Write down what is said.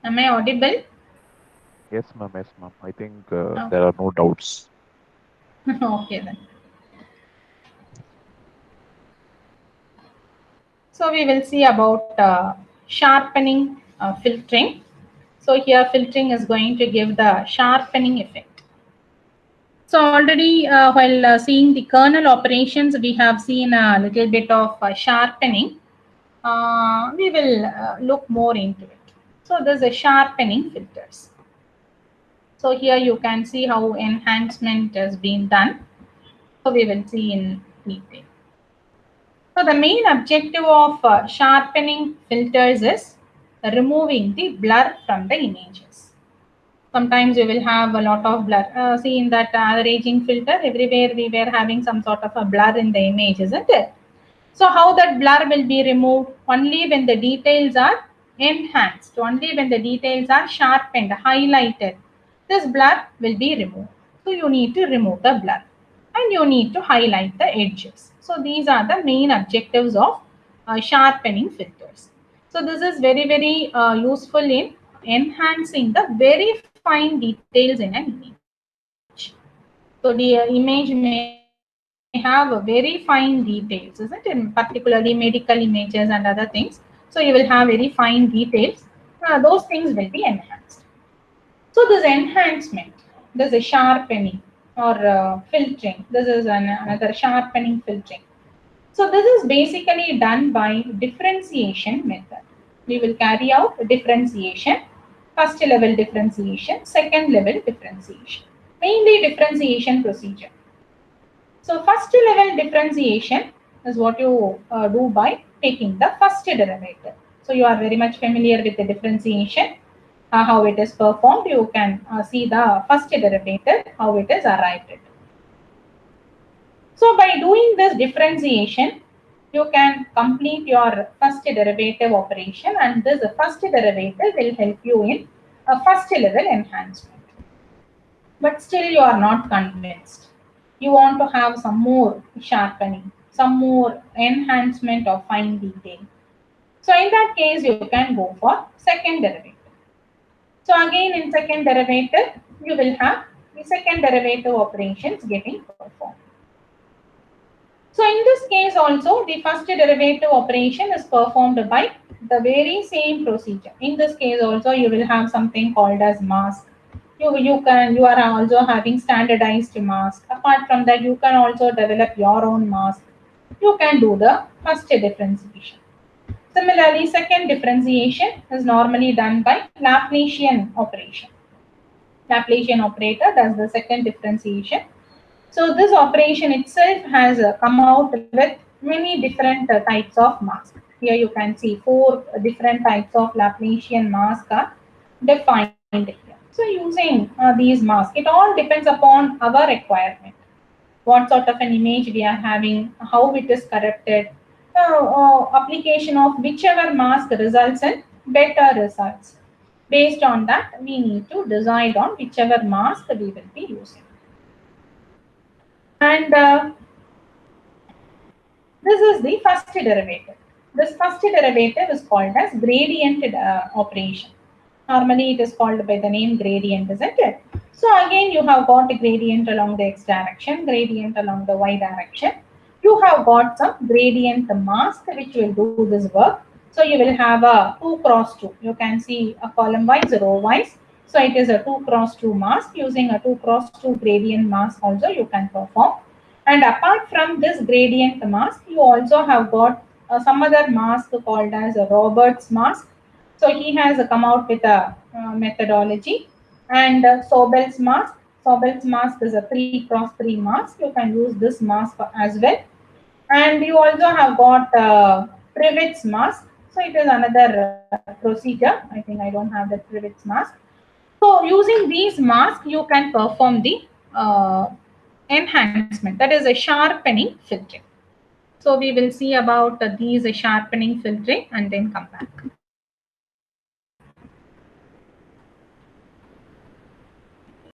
Am I audible? Yes, ma'am. Yes, ma'am. I think Oh, there are no doubts. okay then. So we will see about sharpening filtering. So here filtering is going to give the sharpening effect. So already while seeing the kernel operations, we have seen a little bit of sharpening. We will look more into it. So there's a sharpening filters. So here you can see how enhancement has been done. So we will see in detail. So the main objective of sharpening filters is removing the blur from the images. Sometimes you will have a lot of blur. See in that averaging filter, everywhere we were having some sort of a blur in the image, isn't it? So how that blur will be removed? Only when the details are enhanced, only when the details are sharpened, highlighted. This blur will be removed. So you need to remove the blur and you need to highlight the edges. So these are the main objectives of sharpening filters. So this is very, very useful in enhancing the very fine details in an image. So the image may have a very fine details, isn't it? Particularly medical images and other things. So you will have very fine details. Those things will be enhanced. So this enhancement, there's a sharpening or filtering. This is another sharpening filtering. So this is basically done by differentiation method. We will carry out differentiation, first level differentiation, second level differentiation, mainly differentiation procedure. So first level differentiation is what you do by taking the first derivative. So you are very much familiar with the differentiation, how it is performed. You can see the first derivative, how it is arrived at. So by doing this differentiation, you can complete your first derivative operation, and this first derivative will help you in a first level enhancement. But still you are not convinced. You want to have some more sharpening, some more enhancement of fine detail. So in that case, you can go for second derivative. So again in second derivative, you will have the second derivative operations getting performed. So in this case also, the first derivative operation is performed by the very same procedure. In this case also, you will have something called as mask. You are also having standardized mask. Apart from that, you can also develop your own mask. You can do the first differentiation. Similarly, second differentiation is normally done by Laplacian operation. Laplacian operator does the second differentiation. So this operation itself has come out with many different types of mask. Here you can see four different types of Laplacian mask are defined here. So using these masks, it all depends upon our requirement. What sort of an image we are having, how it is corrected, application of whichever mask results in better results. Based on that, we need to decide on whichever mask we will be using. And this is the first derivative. This first derivative is called as gradient operation. Normally it is called by the name gradient, isn't it? So again you have got a gradient along the x direction, gradient along the y direction. You have got some gradient mask which will do this work. So you will have a 2 cross 2. You can see a column wise, row wise. So it is a 2 cross 2 mask. Using a 2 cross 2 gradient mask also you can perform. And apart from this gradient mask, you also have got some other mask called as a Roberts mask. So he has come out with a methodology. And Sobel's mask. Sobel's mask is a 3 cross 3 mask. You can use this mask as well. And you also have got Privet's mask. So it is another procedure. I think I don't have the Privet's mask. So using these masks, you can perform the enhancement, that is a sharpening filtering. So we will see about these sharpening filtering and then come back.